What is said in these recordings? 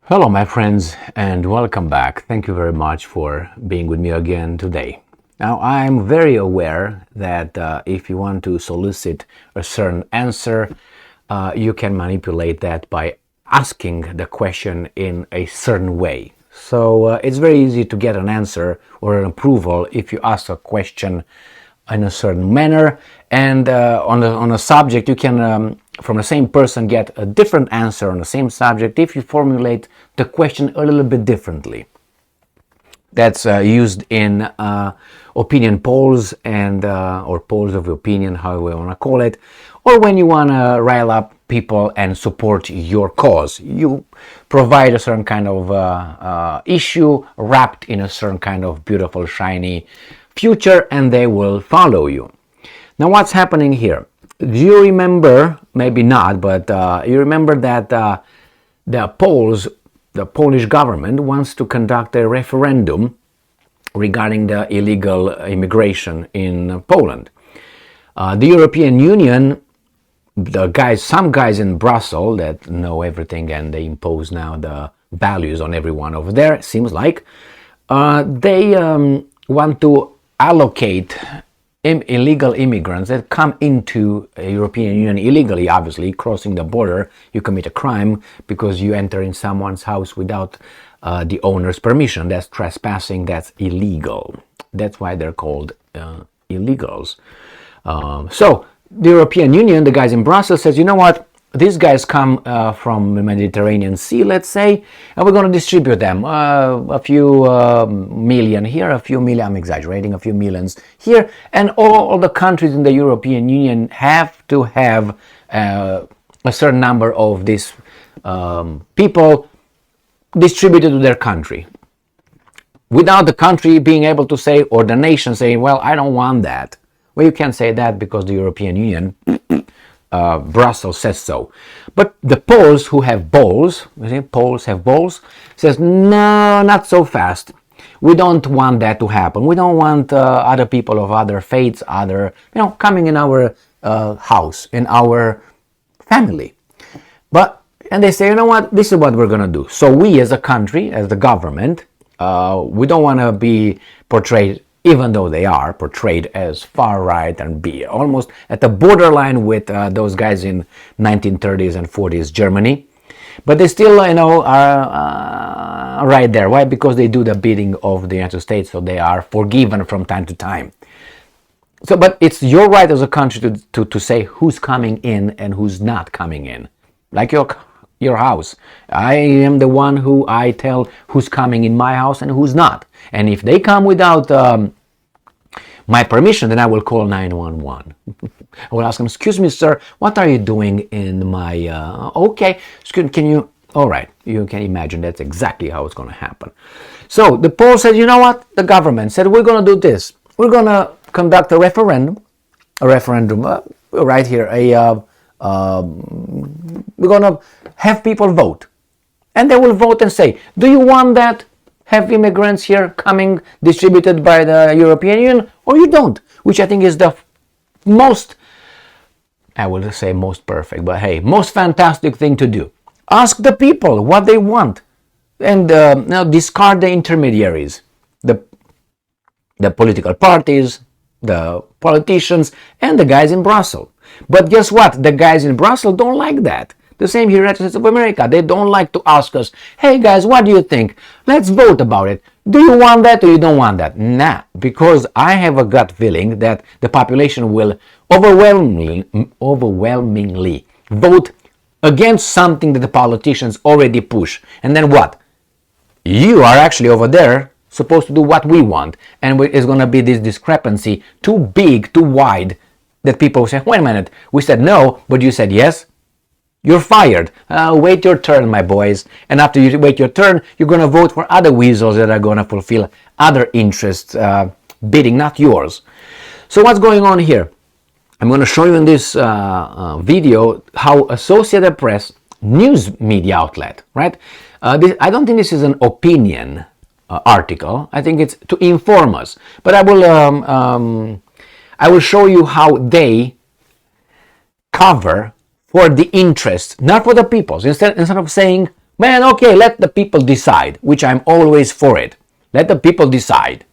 Hello, my friends, and welcome back. Thank you very much for being with me again today. Now, I'm very aware that if you want to solicit a certain answer, you can manipulate that by asking the question in a certain way. So it's very easy to get an answer or an approval if you ask a question in a certain manner, and on a subject you can from the same person get a different answer on the same subject if you formulate the question a little bit differently. That's used in opinion polls and or polls of opinion, however you want to call it, or when you want to rile up people and support your cause. You provide a certain kind of issue wrapped in a certain kind of beautiful, shiny future, and they will follow you. Now, what's happening here? Do you remember, maybe not, but you remember that the Polish government wants to conduct a referendum regarding the illegal immigration in Poland. The European Union, some guys in Brussels that know everything and they impose now the values on everyone over there, seems like, they want to allocate illegal immigrants that come into a European Union illegally. Obviously, crossing the border, you commit a crime because you enter in someone's house without the owner's permission. That's trespassing, that's illegal. That's why they're called illegals. So the European Union, the guys in Brussels, says, you know what, these guys come from the Mediterranean Sea, let's say, and we're going to distribute them. A few million here, a few million, I'm exaggerating, a few millions here, and all the countries in the European Union have to have a certain number of these people distributed to their country. Without the country being able to say, or the nation saying, well, I don't want that. Well, you can't say that because the European Union, Brussels says so. But the Poles who have balls, Poles have balls, says, no, not so fast. We don't want that to happen. We don't want other people of other faiths, coming in our house, in our family. And they say, you know what, this is what we're going to do. So we as a country, as the government, we don't want to be portrayed, even though they are portrayed as far right and be almost at the borderline with those guys in 1930s and 40s Germany, but they still, are right there. Why? Because they do the bidding of the United States, so they are forgiven from time to time. So, but it's your right as a country to say who's coming in and who's not coming in, like your house. I am the one who I tell who's coming in my house and who's not. And if they come without my permission, then I will call 911. I will ask them, excuse me, sir, what are you doing in my... okay, can you... All right, you can imagine that's exactly how it's going to happen. So the Poles said, you know what? The government said, we're going to do this. We're going to conduct a referendum right here. We're going to have people vote. And they will vote and say, do you want that? Have immigrants here coming distributed by the European Union, or you don't? Which I think is the most, I will say most perfect, but hey, most fantastic thing to do. Ask the people what they want, and now discard the intermediaries, the political parties, the politicians, and the guys in Brussels. But guess what? The guys in Brussels don't like that. The same here in the United States of America. They don't like to ask us, hey guys, what do you think? Let's vote about it. Do you want that or you don't want that? Nah, because I have a gut feeling that the population will overwhelmingly vote against something that the politicians already push. And then what? You are actually over there supposed to do what we want. And it's going to be this discrepancy too big, too wide, that people say, wait a minute, we said no, but you said yes. You're fired. Wait your turn, my boys. And after you wait your turn, you're going to vote for other weasels that are going to fulfill other interests, bidding, not yours. So what's going on here? I'm going to show you in this video how Associated Press, news media outlet, right? I don't think this is an opinion article. I think it's to inform us. But I will show you how they cover for the interest, not for the people's. Instead of saying Man, okay, let the people decide, which I'm always for it. Let the people decide.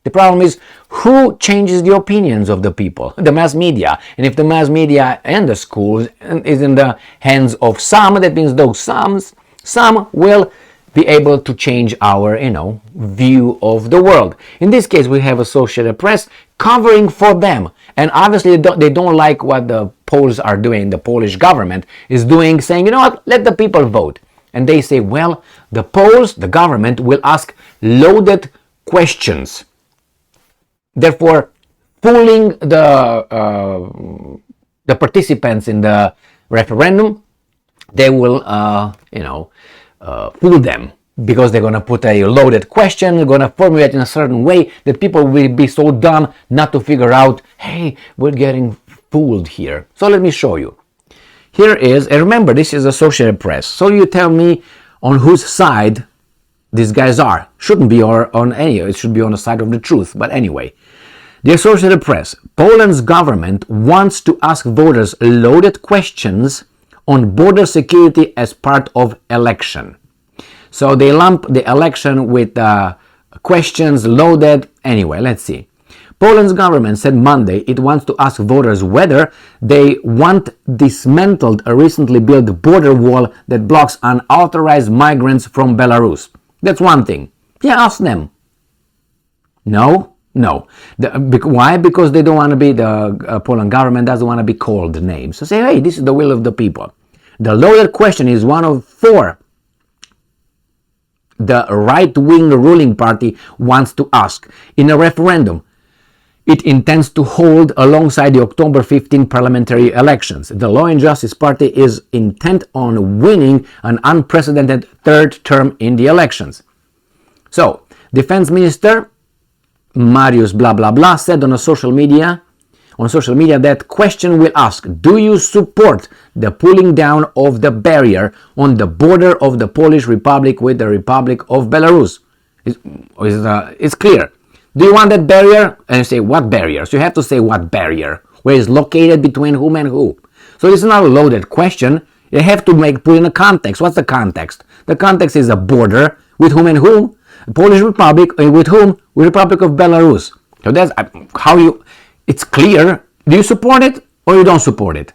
The problem is, who changes the opinions of the people? The mass media. And if the mass media and the schools is in the hands of some, that means those some will be able to change our, view of the world. In this case, we have Associated Press covering for them. And obviously, they don't like what the Poles are doing, the Polish government is doing, saying, you know what, let the people vote. And they say, well, the Poles, the government, will ask loaded questions. Therefore, fooling the participants in the referendum, they will, fool them, because they're going to put a loaded question, they're going to formulate in a certain way that people will be so dumb not to figure out, hey, we're getting fooled here. So let me show you. Here is, and remember, this is Associated Press, so you tell me on whose side these guys are. Shouldn't be on any, it should be on the side of the truth, but anyway. The Associated Press, Poland's government wants to ask voters loaded questions on border security as part of election. So they lump the election with questions loaded. Anyway, let's see. Poland's government said Monday it wants to ask voters whether they want dismantled a recently built border wall that blocks unauthorized migrants from Belarus. That's one thing. Yeah, ask them. No. Why? Because they don't want to be, the Poland government doesn't want to be called names. So say, hey, this is the will of the people. The loaded question is one of four the right-wing ruling party wants to ask in a referendum it intends to hold alongside the October 15 parliamentary elections. The Law and Justice Party is intent on winning an unprecedented third term in the elections. So, Defense Minister Mariusz blah blah blah said on social media that question will ask, do you support the pulling down of the barrier on the border of the Polish Republic with the Republic of Belarus? It's clear. Do you want that barrier? And you say, what barrier? So you have to say what barrier, where it's located between whom and who. So this is not a loaded question. You have to put in a context. What's the context? The context is a border with whom and whom? The Polish Republic, with whom? With Republic of Belarus. So that's how you, it's clear. Do you support it or you don't support it?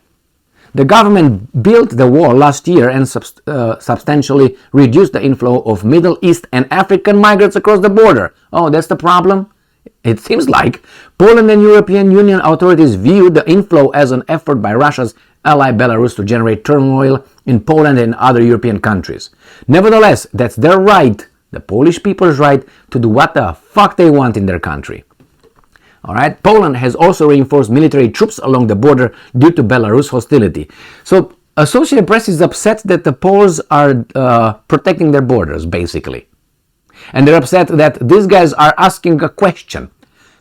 The government built the wall last year and substantially reduced the inflow of Middle East and African migrants across the border. Oh, that's the problem? It seems like Poland and European Union authorities viewed the inflow as an effort by Russia's ally Belarus to generate turmoil in Poland and other European countries. Nevertheless, that's their right, the Polish people's right, to do what the fuck they want in their country. Alright, Poland has also reinforced military troops along the border due to Belarus hostility. So, Associated Press is upset that the Poles are protecting their borders, basically. And they're upset that these guys are asking a question.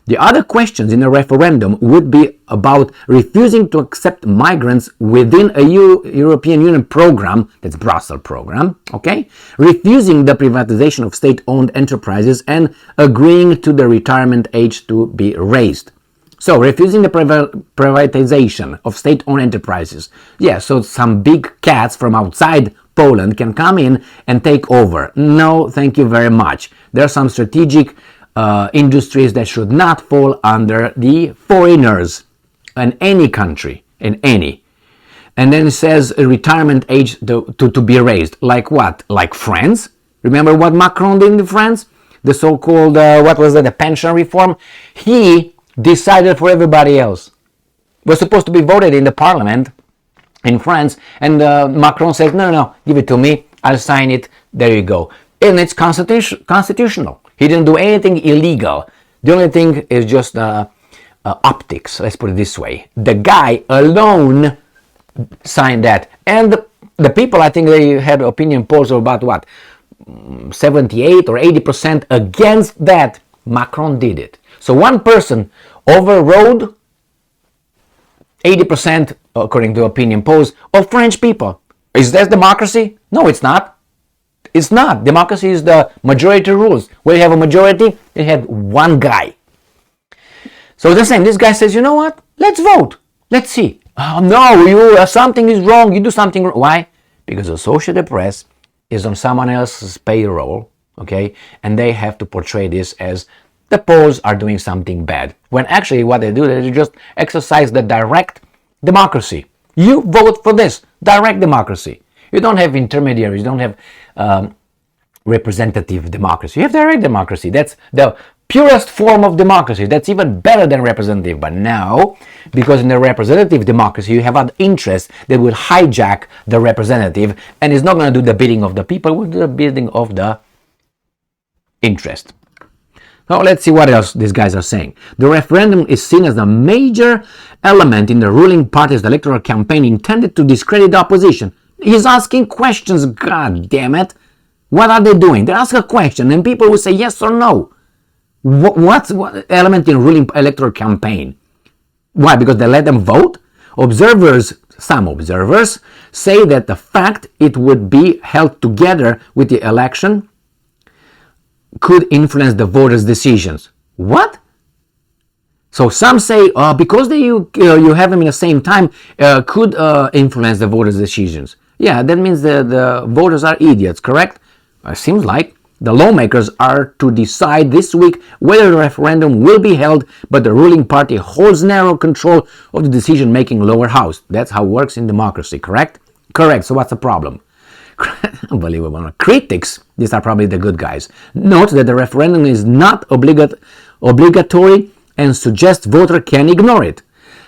The other questions in a referendum would be about refusing to accept migrants within a European Union program, that's Brussels program, okay? Refusing the privatization of state-owned enterprises and agreeing to the retirement age to be raised. So, refusing the privatization of state-owned enterprises. Yeah, so some big cats from outside Poland can come in and take over. No, thank you very much. There are some strategic industries that should not fall under the foreigners in any country, in any. And then it says a retirement age to be raised. Like what? Like France? Remember what Macron did in France? The so-called, the pension reform? He decided for everybody else. It was supposed to be voted in the parliament in France, and Macron said, no, give it to me, I'll sign it, there you go. And it's constitutional. He didn't do anything illegal. The only thing is just optics, let's put it this way. The guy alone signed that. And the people, I think they had opinion polls of about what? 78 or 80% against that. Macron did it. So one person overrode 80%, according to opinion polls, of French people. Is that democracy? No, it's not. It's not. Democracy is the majority rules. Where you have a majority, you have one guy. So the same. This guy says, you know what? Let's vote. Let's see. Oh, no, something is wrong. You do something wrong. Why? Because Associated Press is on someone else's payroll, okay, and they have to portray this as the Poles are doing something bad, when actually what they do is they just exercise the direct democracy. You vote for this, direct democracy. You don't have intermediaries, you don't have representative democracy. You have direct democracy. That's the purest form of democracy. That's even better than representative. But now, because in the representative democracy, you have other interests that will hijack the representative, and it's not going to do the bidding of the people, it will do the bidding of the interest. Now let's see what else these guys are saying. The referendum is seen as a major element in the ruling party's electoral campaign intended to discredit the opposition. He's asking questions, god damn it. What are they doing? They ask a question and people will say yes or no. What element in ruling electoral campaign? Why? Because they let them vote? Some observers say that the fact it would be held together with the election could influence the voters' decisions. What? So some say because you have them in the same time could influence the voters' decisions. Yeah, that means the voters are idiots, correct? Seems like. The lawmakers are to decide this week whether the referendum will be held, but the ruling party holds narrow control of the decision-making lower house. That's how it works in democracy, correct? Correct. So what's the problem? Unbelievable. Critics, these are probably the good guys, note that the referendum is not obligatory and suggest voter can ignore it.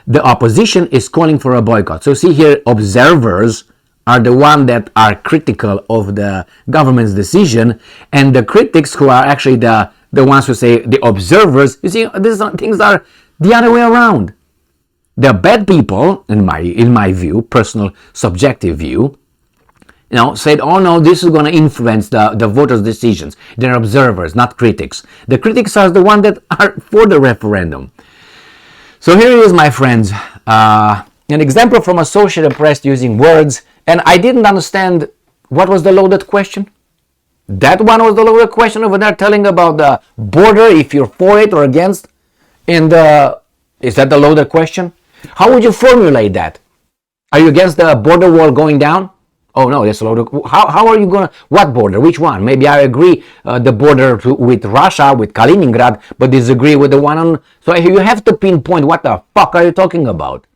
The opposition is calling for a boycott. So see here, observers are the ones that are critical of the government's decision, and the critics who are actually the ones who say the observers, you see, things are the other way around. The bad people, in my view, personal subjective view, said, oh no, this is going to influence the voters' decisions. They're observers, not critics. The critics are the ones that are for the referendum. So here it is, my friends. An example from Associated Press using words, and I didn't understand what was the loaded question. That one was the loaded question over there, telling about the border, if you're for it or against. Is that the loaded question? How would you formulate that? Are you against the border wall going down? Oh no, that's a loaded. How are you gonna? What border? Which one? Maybe I agree the border with Russia, with Kaliningrad, but disagree with the one on. So you have to pinpoint what the fuck are you talking about.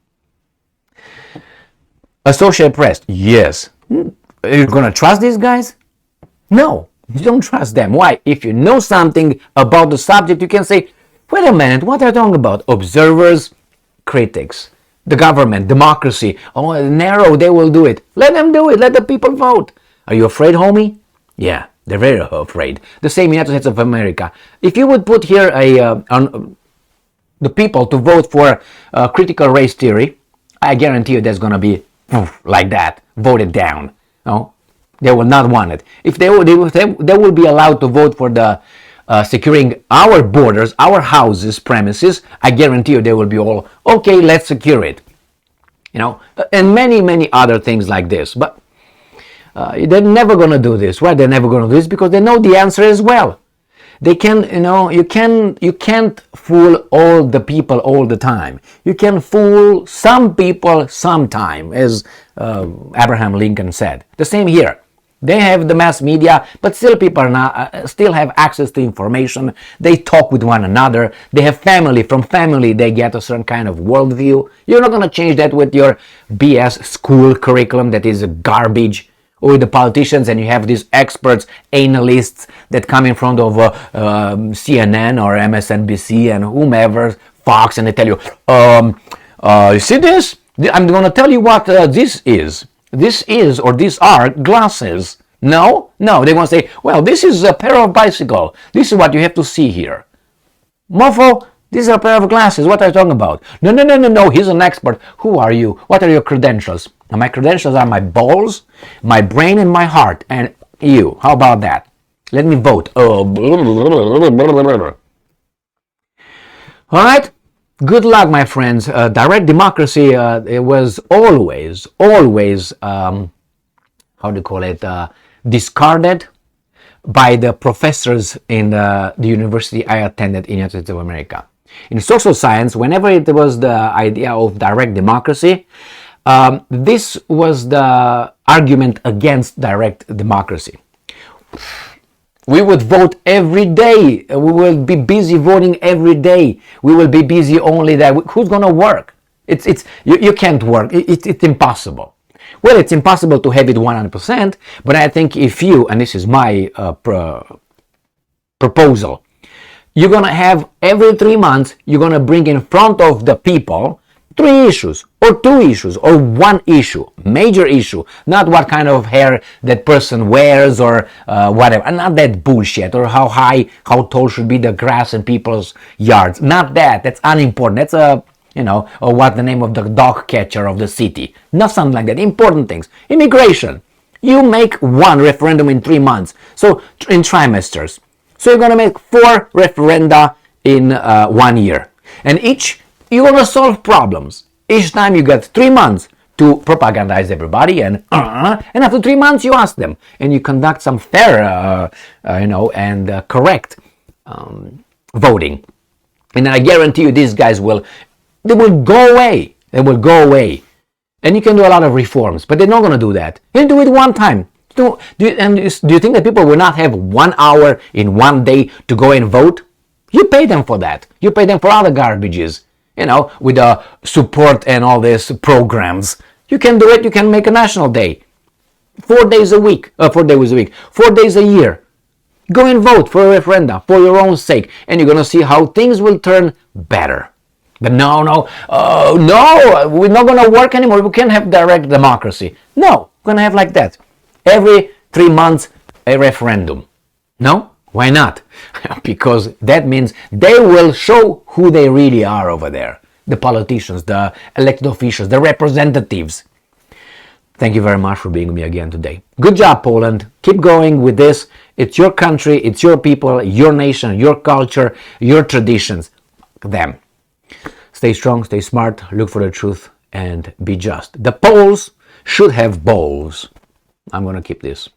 Associated Press, yes. Are you gonna trust these guys? No, you don't trust them. Why? If you know something about the subject, you can say, wait a minute, what are you talking about? Observers, critics, the government, democracy. Oh, narrow, they will do it. Let them do it. Let the people vote. Are you afraid, homie? Yeah, they're very afraid. The same United States of America. If you would put here the people to vote for critical race theory, I guarantee you there's going to be like that, voted down. No, they will not want it. If they will be allowed to vote for the securing our borders, our houses, premises, I guarantee you they will be all, okay, let's secure it. And many other things like this. But they're never going to do this. Why they're never going to do this? Because they know the answer as well. They can, you can't fool all the people all the time. You can fool some people sometime, as Abraham Lincoln said. The same here. They have the mass media, but still people are not, still have access to information. They talk with one another. They have family. From family, they get a certain kind of worldview. You're not going to change that with your BS school curriculum that is garbage. Or with the politicians, and you have these experts, analysts that come in front of CNN or MSNBC and whomever, Fox, and they tell you, you see this? I'm going to tell you what this is. This is, or these are, glasses. No, they're going to say, well, this is a pair of bicycle. This is what you have to see here. Mofo, this is a pair of glasses. What are you talking about? No, he's an expert. Who are you? What are your credentials? And my credentials are my balls, my brain, and my heart. And you, how about that? Let me vote. All right? Good luck, my friends. Direct democracy, it was always, how do you call it, discarded by the professors in the university I attended in the United States of America. In social science, whenever it was the idea of direct democracy, This was the argument against direct democracy. We would vote every day. We will be busy voting every day. We will be busy only that. Who's going to work? You can't work. It's impossible. Well, it's impossible to have it 100%, but I think if you, and this is my proposal, you're going to have every 3 months, you're going to bring in front of the people 3 issues or 2 issues or 1 issue, major issue, not what kind of hair that person wears or whatever, and not that bullshit, or how high, how tall should be the grass in people's yards. Not that. That's unimportant. That's or what the name of the dog catcher of the city. Not something like that. Important things. Immigration. You make 1 referendum in 3 months. So in trimesters. So you're going to make 4 referenda in 1 year. And you're going to solve problems. Each time you get 3 months to propagandize everybody, and after 3 months you ask them, and you conduct some fair, and correct voting. And I guarantee you these guys will go away. They will go away. And you can do a lot of reforms, but they're not going to do that. You do it one time. Do you think that people will not have 1 hour in 1 day to go and vote? You pay them for that. You pay them for other garbages, with the support and all these programs. You can do it. You can make a national day. 4 days a week. 4 days a week. 4 days a year. Go and vote for a referendum for your own sake, and you're going to see how things will turn better. But no, we're not going to work anymore. We can't have direct democracy. No, we're going to have like that. Every 3 months, a referendum. No? Why not? Because that means they will show who they really are over there. The politicians, the elected officials, the representatives. Thank you very much for being with me again today. Good job, Poland. Keep going with this. It's your country, it's your people, your nation, your culture, your traditions. Them. Stay strong, stay smart, look for the truth, and be just. The Poles should have balls. I'm going to keep this.